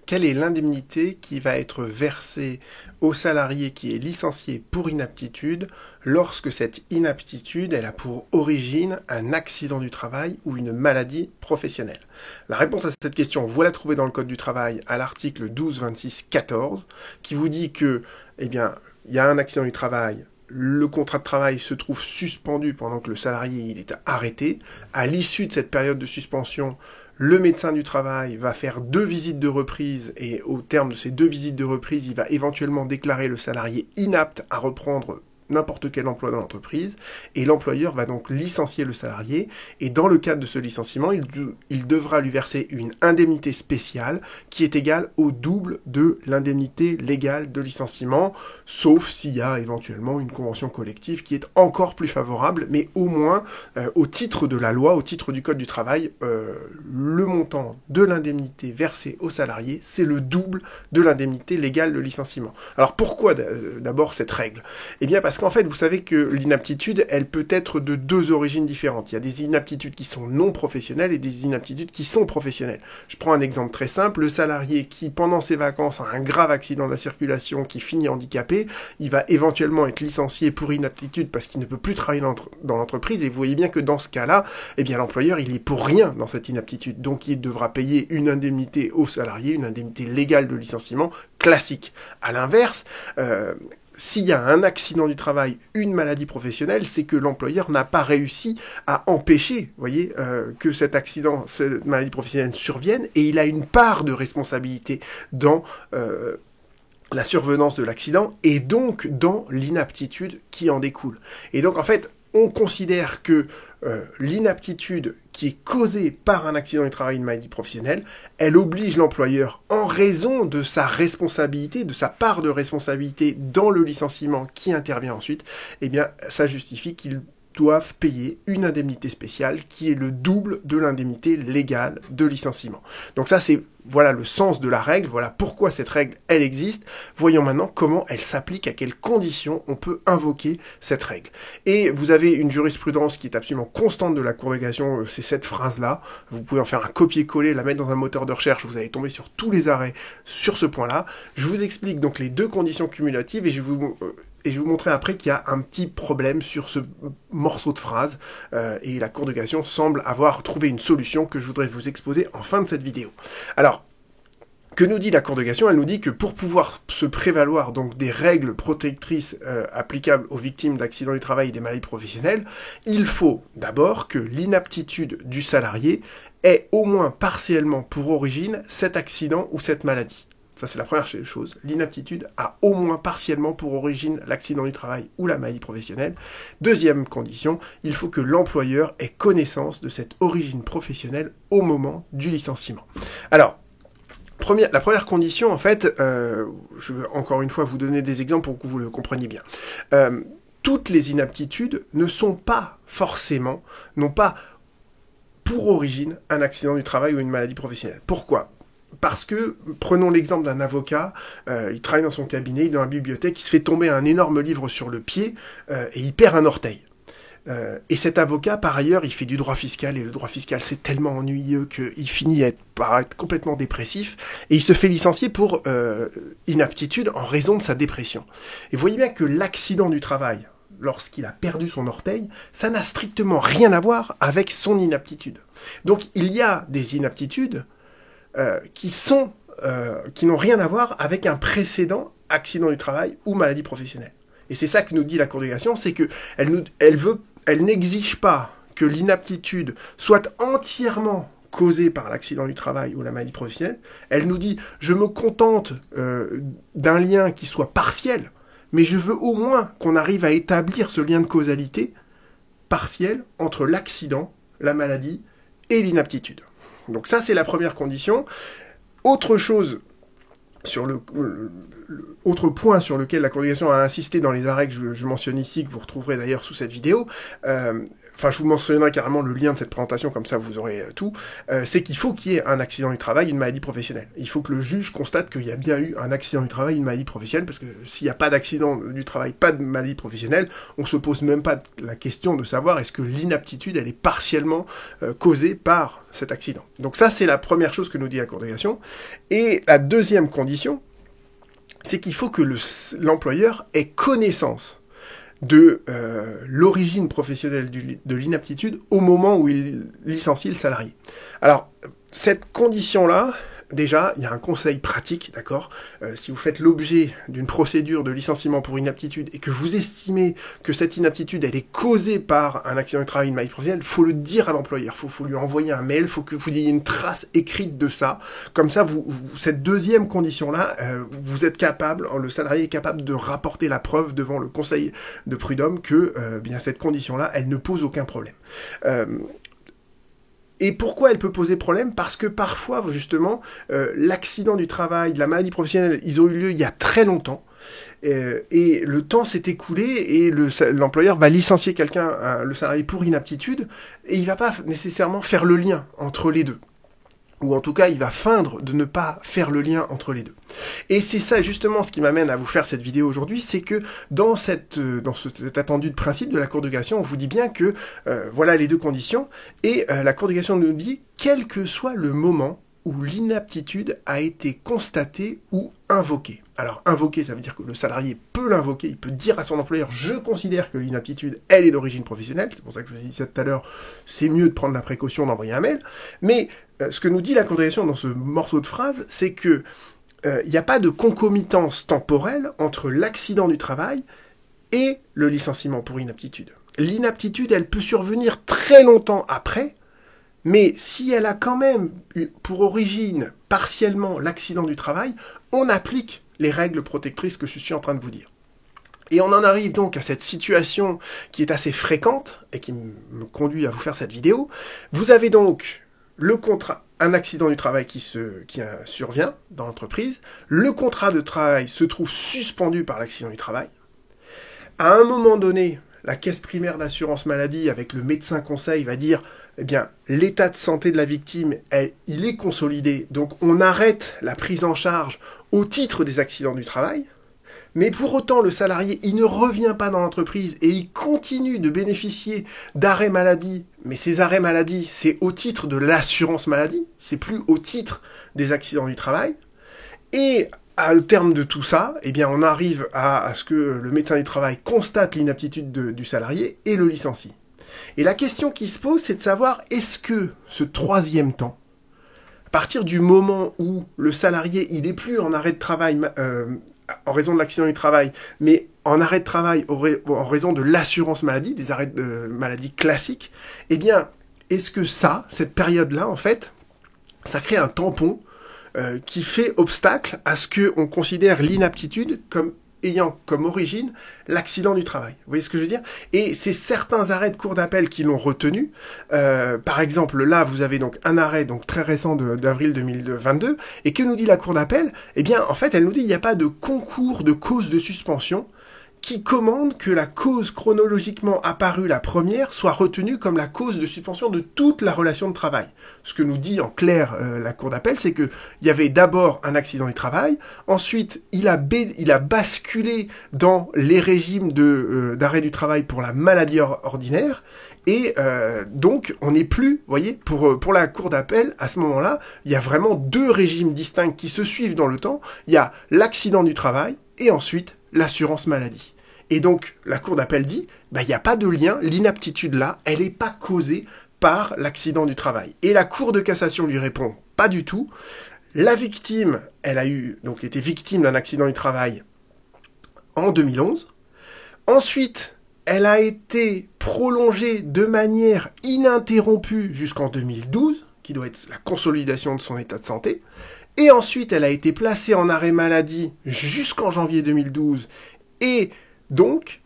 Quelle est l'indemnité qui va être versée au salarié qui est licencié pour inaptitude lorsque cette inaptitude elle a pour origine un accident du travail ou une maladie professionnelle? La réponse à cette question, vous la trouvez dans le Code du travail à l'article 1226-14 qui vous dit que, eh bien, il y a un accident du travail, le contrat de travail se trouve suspendu pendant que le salarié il est arrêté. À l'issue de cette période de suspension, le médecin du travail va faire 2 visites de reprise et au terme de ces 2 visites de reprise, il va éventuellement déclarer le salarié inapte à reprendre n'importe quel emploi dans l'entreprise, et l'employeur va donc licencier le salarié, et dans le cadre de ce licenciement, il devra lui verser une indemnité spéciale qui est égale au double de l'indemnité légale de licenciement, sauf s'il y a éventuellement une convention collective qui est encore plus favorable, mais au moins, au titre de la loi, au titre du Code du travail, le montant de l'indemnité versée au salarié, c'est le double de l'indemnité légale de licenciement. Alors pourquoi d'abord cette règle? Eh bien parce qu'en fait, vous savez que l'inaptitude, elle peut être de 2 origines différentes. Il y a des inaptitudes qui sont non professionnelles et des inaptitudes qui sont professionnelles. Je prends un exemple très simple. Le salarié qui, pendant ses vacances, a un grave accident de la circulation, qui finit handicapé, il va éventuellement être licencié pour inaptitude parce qu'il ne peut plus travailler dans l'entreprise. Et vous voyez bien que dans ce cas-là, eh bien l'employeur, il est pour rien dans cette inaptitude. Donc il devra payer une indemnité au salarié, une indemnité légale de licenciement classique. À l'inverse, s'il y a un accident du travail, une maladie professionnelle, c'est que l'employeur n'a pas réussi à empêcher, voyez, que cet accident, cette maladie professionnelle survienne, et il a une part de responsabilité dans la survenance de l'accident, et donc dans l'inaptitude qui en découle. Et donc en fait, on considère que l'inaptitude qui est causée par un accident du travail, une maladie professionnelle, elle oblige l'employeur, en raison de sa responsabilité, de sa part de responsabilité dans le licenciement qui intervient ensuite, eh bien, ça justifie qu'ils doivent payer une indemnité spéciale qui est le double de l'indemnité légale de licenciement. Donc ça, c'est voilà le sens de la règle, voilà pourquoi cette règle, elle existe. Voyons maintenant comment elle s'applique, à quelles conditions on peut invoquer cette règle. Et vous avez une jurisprudence qui est absolument constante de la Cour de cassation, c'est cette phrase-là. Vous pouvez en faire un copier-coller, la mettre dans un moteur de recherche, vous allez tomber sur tous les arrêts sur ce point-là. Je vous explique donc les 2 conditions cumulatives et je vais vous montrer après qu'il y a un petit problème sur ce morceau de phrase et la Cour de cassation semble avoir trouvé une solution que je voudrais vous exposer en fin de cette vidéo. Alors, que nous dit la Cour de cassation? Elle nous dit que pour pouvoir se prévaloir donc des règles protectrices applicables aux victimes d'accidents du travail et des maladies professionnelles, il faut d'abord que l'inaptitude du salarié ait au moins partiellement pour origine cet accident ou cette maladie. Ça, c'est la première chose. L'inaptitude a au moins partiellement pour origine l'accident du travail ou la maladie professionnelle. Deuxième condition, il faut que l'employeur ait connaissance de cette origine professionnelle au moment du licenciement. Alors, la première condition, en fait, je veux encore une fois vous donner des exemples pour que vous le compreniez bien. Toutes les inaptitudes ne sont pas forcément, n'ont pas pour origine un accident du travail ou une maladie professionnelle. Pourquoi ? Parce que, prenons l'exemple d'un avocat, il travaille dans son cabinet, il est dans la bibliothèque, il se fait tomber un énorme livre sur le pied et il perd un orteil. Et cet avocat, par ailleurs, il fait du droit fiscal, et le droit fiscal, c'est tellement ennuyeux qu'il finit par être complètement dépressif, et il se fait licencier pour inaptitude en raison de sa dépression. Et vous voyez bien que l'accident du travail, lorsqu'il a perdu son orteil, ça n'a strictement rien à voir avec son inaptitude. Donc il y a des inaptitudes qui n'ont rien à voir avec un précédent accident du travail ou maladie professionnelle. Et c'est ça que nous dit la Cour de cassation, c'est que elle n'exige pas que l'inaptitude soit entièrement causée par l'accident du travail ou la maladie professionnelle. Elle nous dit, je me contente d'un lien qui soit partiel, mais je veux au moins qu'on arrive à établir ce lien de causalité partiel entre l'accident, la maladie et l'inaptitude. Donc ça, c'est la première condition. Autre chose autre point sur lequel la Cour de cassation a insisté dans les arrêts que je mentionne ici, que vous retrouverez d'ailleurs sous cette vidéo, je vous mentionnerai carrément le lien de cette présentation, comme ça vous aurez tout, c'est qu'il faut qu'il y ait un accident du travail, une maladie professionnelle. Il faut que le juge constate qu'il y a bien eu un accident du travail, une maladie professionnelle, parce que s'il n'y a pas d'accident du travail, pas de maladie professionnelle, on se pose même pas la question de savoir est-ce que l'inaptitude, elle est partiellement causée par cet accident. Donc ça, c'est la première chose que nous dit la Cour de cassation. Et la deuxième condition, c'est qu'il faut que l'employeur ait connaissance de l'origine professionnelle de l'inaptitude au moment où il licencie le salarié. Alors, cette condition-là, déjà, il y a un conseil pratique, d'accord ? Si vous faites l'objet d'une procédure de licenciement pour inaptitude et que vous estimez que cette inaptitude, elle est causée par un accident de travail, une maladie professionnelle, il faut le dire à l'employeur, faut lui envoyer un mail, il faut que vous ayez une trace écrite de ça. Comme ça, cette deuxième condition-là, vous êtes capable, le salarié est capable de rapporter la preuve devant le conseil de prud'homme que bien cette condition-là, elle ne pose aucun problème. Et pourquoi elle peut poser problème ? Parce que parfois, justement, l'accident du travail, la maladie professionnelle, ils ont eu lieu il y a très longtemps, et le temps s'est écoulé, et l'employeur va licencier quelqu'un, le salarié, pour inaptitude, et il va pas nécessairement faire le lien entre les deux. Ou en tout cas, il va feindre de ne pas faire le lien entre les deux. Et c'est ça justement ce qui m'amène à vous faire cette vidéo aujourd'hui, c'est que dans cet attendu de principe de la Cour de cassation, on vous dit bien que voilà les deux conditions, et la Cour de cassation nous dit, quel que soit le moment où l'inaptitude a été constatée ou invoquée. Alors, invoquée, ça veut dire que le salarié peut l'invoquer, il peut dire à son employeur « je considère que l'inaptitude, elle est d'origine professionnelle », c'est pour ça que je vous ai dit ça tout à l'heure, c'est mieux de prendre la précaution d'envoyer un mail, mais ce que nous dit la Cour de cassation dans ce morceau de phrase, c'est que il n'y a pas de concomitance temporelle entre l'accident du travail et le licenciement pour inaptitude. L'inaptitude, elle peut survenir très longtemps après, mais si elle a quand même pour origine partiellement l'accident du travail, on applique les règles protectrices que je suis en train de vous dire. Et on en arrive donc à cette situation qui est assez fréquente et qui me conduit à vous faire cette vidéo. Vous avez donc un accident du travail qui survient dans l'entreprise. Le contrat de travail se trouve suspendu par l'accident du travail. À un moment donné, la caisse primaire d'assurance maladie, avec le médecin conseil, va dire eh bien, l'état de santé de la victime, il est consolidé, donc on arrête la prise en charge au titre des accidents du travail, mais pour autant, le salarié, il ne revient pas dans l'entreprise et il continue de bénéficier d'arrêts maladie, mais ces arrêts maladie, c'est au titre de l'assurance maladie, c'est plus au titre des accidents du travail, et au terme de tout ça, eh bien, on arrive à ce que le médecin du travail constate l'inaptitude du salarié et le licencie. Et la question qui se pose, c'est de savoir, est-ce que ce troisième temps, à partir du moment où le salarié, il n'est plus en arrêt de travail en raison de l'accident du travail, mais en arrêt de travail en raison de l'assurance maladie, des arrêts de maladie classiques, eh bien, est-ce que cette période-là, en fait, ça crée un tampon qui fait obstacle à ce qu'on considère l'inaptitude comme ayant comme origine l'accident du travail. Vous voyez ce que je veux dire ? Et c'est certains arrêts de cour d'appel qui l'ont retenu. Par exemple, là, vous avez donc un arrêt donc très récent d'avril 2022. Et que nous dit la cour d'appel ? Eh bien, en fait, elle nous dit qu'il n'y a pas de concours de cause de suspension qui commande que la cause chronologiquement apparue la première soit retenue comme la cause de suspension de toute la relation de travail. Ce que nous dit en clair la cour d'appel, c'est que il y avait d'abord un accident du travail, ensuite il a basculé dans les régimes d'arrêt du travail pour la maladie ordinaire, et donc on n'est plus, vous voyez, pour la cour d'appel, à ce moment-là, il y a vraiment deux régimes distincts qui se suivent dans le temps. Il y a l'accident du travail et ensuite l'assurance maladie. Et donc, la cour d'appel dit, il n'y a pas de lien, l'inaptitude là, elle n'est pas causée par l'accident du travail. Et la cour de cassation lui répond, pas du tout. La victime, elle a été victime d'un accident du travail en 2011. Ensuite, elle a été prolongée de manière ininterrompue jusqu'en 2012, qui doit être la consolidation de son état de santé. Et ensuite, elle a été placée en arrêt maladie jusqu'en janvier 2012. Et donc,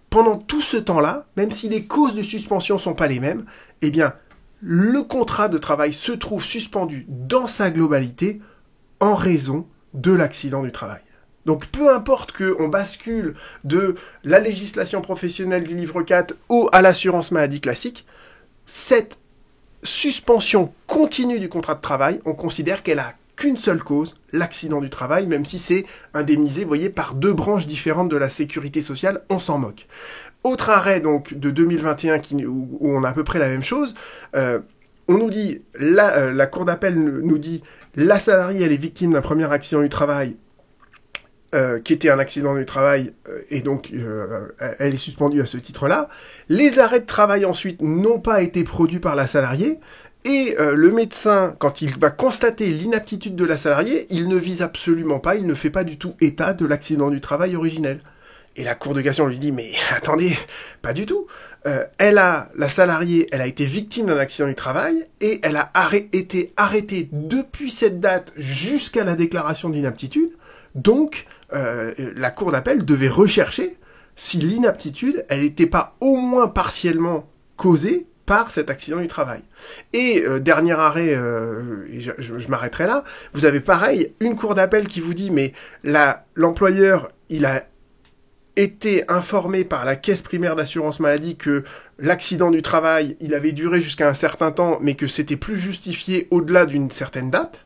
pendant tout ce temps-là, même si les causes de suspension ne sont pas les mêmes, eh bien, le contrat de travail se trouve suspendu dans sa globalité en raison de l'accident du travail. Donc peu importe qu'on bascule de la législation professionnelle du livre 4 à l'assurance maladie classique, cette suspension continue du contrat de travail, on considère qu'elle a qu'une seule cause, l'accident du travail, même si c'est indemnisé, vous voyez, par deux branches différentes de la sécurité sociale, on s'en moque. Autre arrêt donc de 2021 où on a à peu près la même chose, on nous dit, la cour d'appel nous dit, la salariée elle est victime d'un premier accident du travail, qui était un accident du travail, et donc elle est suspendue à ce titre-là. Les arrêts de travail ensuite n'ont pas été produits par la salariée, et le médecin, quand il va constater l'inaptitude de la salariée, il ne vise absolument pas, il ne fait pas du tout état de l'accident du travail originel. Et la Cour de cassation lui dit, mais attendez, pas du tout. La salariée, elle a été victime d'un accident du travail, et elle a été arrêtée depuis cette date jusqu'à la déclaration d'inaptitude. Donc, la Cour d'appel devait rechercher si l'inaptitude, elle n'était pas au moins partiellement causée par cet accident du travail. Et dernier arrêt, je m'arrêterai là, vous avez pareil, une Cour d'appel qui vous dit, mais l'employeur, il a été informé par la caisse primaire d'assurance maladie que l'accident du travail, il avait duré jusqu'à un certain temps, mais que c'était plus justifié au-delà d'une certaine date.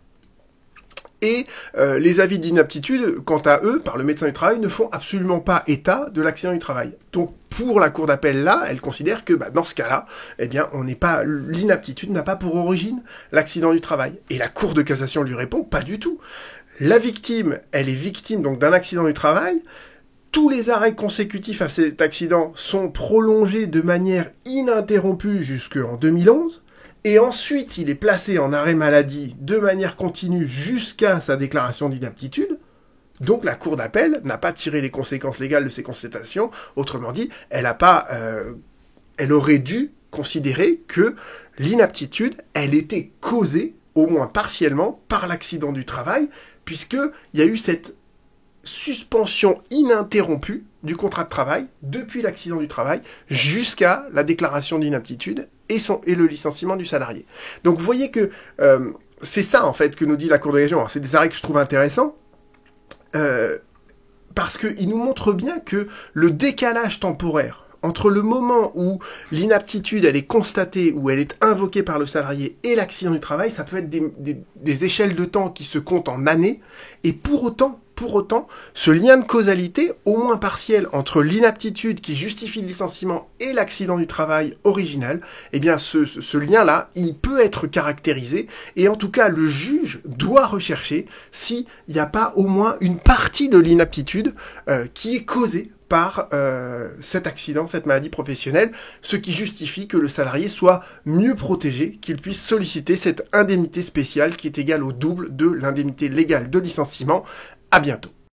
Et les avis d'inaptitude, quant à eux, par le médecin du travail, ne font absolument pas état de l'accident du travail. Donc, pour la cour d'appel là, elle considère que dans ce cas-là, eh bien, l'inaptitude n'a pas pour origine l'accident du travail. Et la cour de cassation lui répond, pas du tout. La victime, elle est victime donc d'un accident du travail. Tous les arrêts consécutifs à cet accident sont prolongés de manière ininterrompue jusqu'en 2011. Et ensuite, il est placé en arrêt maladie de manière continue jusqu'à sa déclaration d'inaptitude. Donc la cour d'appel n'a pas tiré les conséquences légales de ces constatations. Autrement dit, elle aurait dû considérer que l'inaptitude, elle était causée, au moins partiellement, par l'accident du travail, puisqu'il y a eu cette suspension ininterrompue du contrat de travail depuis l'accident du travail jusqu'à la déclaration d'inaptitude et le licenciement du salarié. Donc vous voyez que c'est ça en fait que nous dit la Cour de cassation. C'est des arrêts que je trouve intéressants parce qu'ils nous montrent bien que le décalage temporaire entre le moment où l'inaptitude elle est constatée, où elle est invoquée par le salarié et l'accident du travail, ça peut être des échelles de temps qui se comptent en années, et pour autant, ce lien de causalité, au moins partiel, entre l'inaptitude qui justifie le licenciement et l'accident du travail original, eh bien ce lien-là, il peut être caractérisé, et en tout cas, le juge doit rechercher s'il n'y a pas au moins une partie de l'inaptitude qui est causée par cet accident, cette maladie professionnelle, ce qui justifie que le salarié soit mieux protégé, qu'il puisse solliciter cette indemnité spéciale qui est égale au double de l'indemnité légale de licenciement. À bientôt.